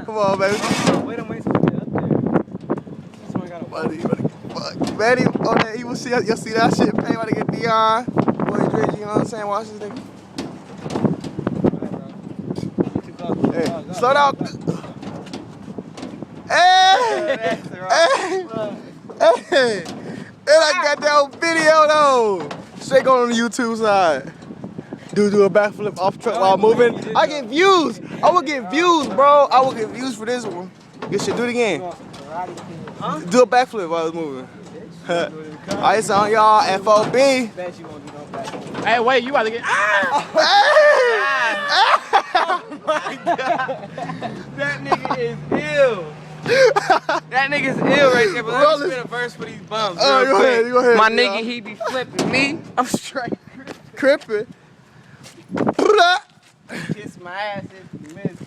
Come on, baby. Wait, I'm waiting for it up there. This one got a Buddy, fuck. Manny, on that evil shit, you'll see that shit. Pay about to get Dion. Boy, Dredge, you know what I'm saying? Watch this nigga. Hey, slow down. Hey! Hey! And I got that old video though. Straight going on the YouTube side. Dude do a backflip off truck while moving. I get views. I will get views, bro. I will get views for this one. Good shit. Do it again. Huh? Do a backflip while I was moving. Alright, so on y'all, FOB. Hey, wait, you about to get. Oh my god. That nigga is ill. That nigga's ill right there, but let me spin a verse for these bums. Oh, go ahead. My nigga, he be flipping me. I'm straight crippin'. kiss my ass if you miss.